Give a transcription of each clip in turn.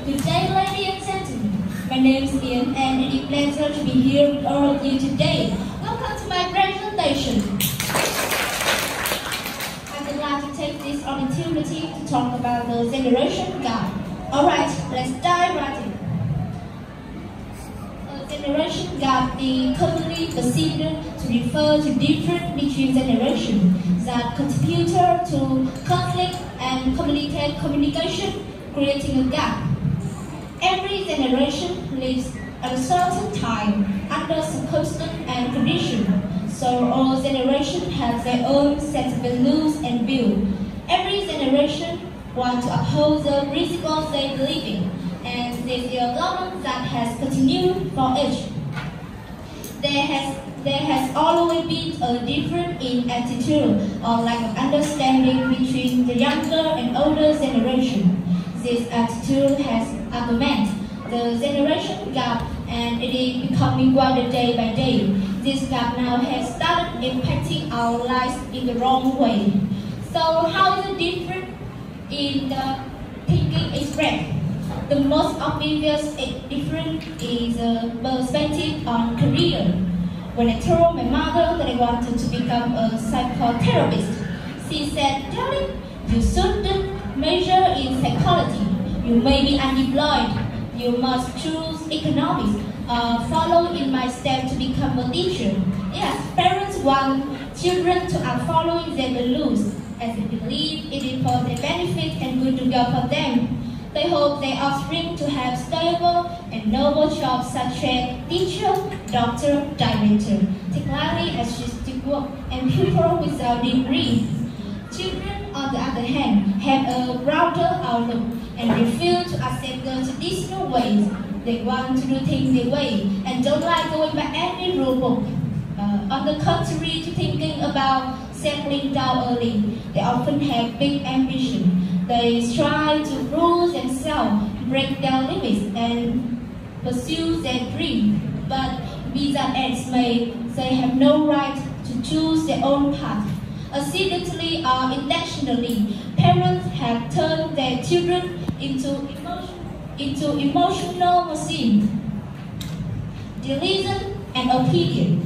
Good day, ladies and gentlemen. My name is Ian, and it is a pleasure to be here with all of you today. Welcome to my presentation. I would like to take this opportunity to talk about the generation gap. Alright, let's dive right in. Generation gap is commonly perceived to refer to difference between generations that contribute to conflict and communication, creating a gap. Every generation lives at a certain time under circumstance and condition, so all generations have their own set of values and views. Every generation wants to uphold the principles they believe in, and this is a government that has continued for age. There has always been a difference in attitude or lack of understanding between the younger and older generation. This attitude has augmented the generation gap, and it is becoming wider day by day. This gap now has started impacting our lives in the wrong way. So how is it different in the thinking expressed? The most obvious difference is a perspective on career. When I told my mother that I wanted to become a psychotherapist, she said, "Darling, you shouldn't major in psychology. You may be unemployed. You must choose economics or follow in my steps to become a teacher." Yes, parents want children to are following their values, as they believe it is for their benefit and good to go for them. They hope their offspring to have stable and noble jobs such as teacher, doctor, director, technically assisted work, and people without degree. Children, on the other hand, have a broader outlook and refuse to accept the traditional ways. They want to do things their way and don't like going by any rule book. On the contrary to thinking about settling down early, they often have big ambition. They strive to rule themselves, break their limits, and pursue their dream. But be that as may, they have no right to choose their own path. Accidentally or intentionally, parents have turned their children into emotional machines. Delusion and opinion.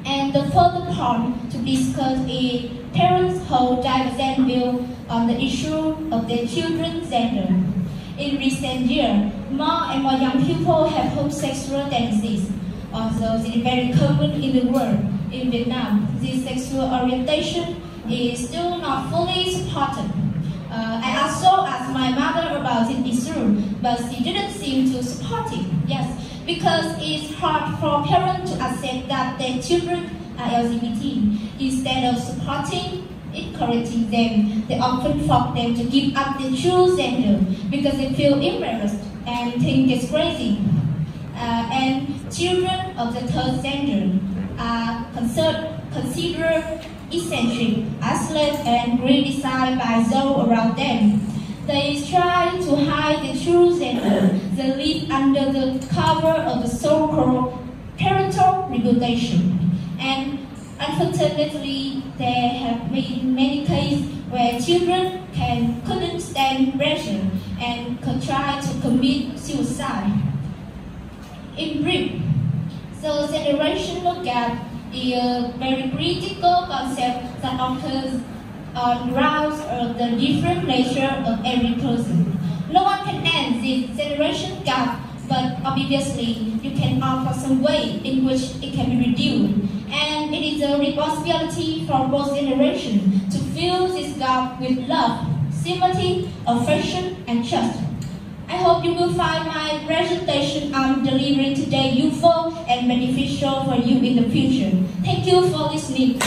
And the further point to discuss is parents hold divergent views on the issue of their children's gender. In recent years, more and more young people have homosexual tendencies, although it is very common in the world. In Vietnam, this sexual orientation is still not fully supported. I also asked my mother about this issue, but she didn't seem to support it. Yes, because it's hard for parents to accept that their children are LGBT. Instead of supporting, encouraging them, they often force them to give up their true gender because they feel embarrassed and think it's crazy. And children of the third gender are considered eccentric, isolated, and redesigned by those around them. They try to hide their true gender. They live under the cover of the so-called parental regulation. And unfortunately, there have been many cases where children couldn't stand pressure and could try to commit suicide. In brief, the generational gap is a very critical concept that occurs on grounds of the different nature of every person. No one can end this generation gap, but obviously you can offer some way in which it can be reduced. And it is a responsibility for both generations to fill this gap with love, sympathy, affection, and trust. I hope you will find my presentation I'm delivering today useful and beneficial for you in the future. Thank you for listening.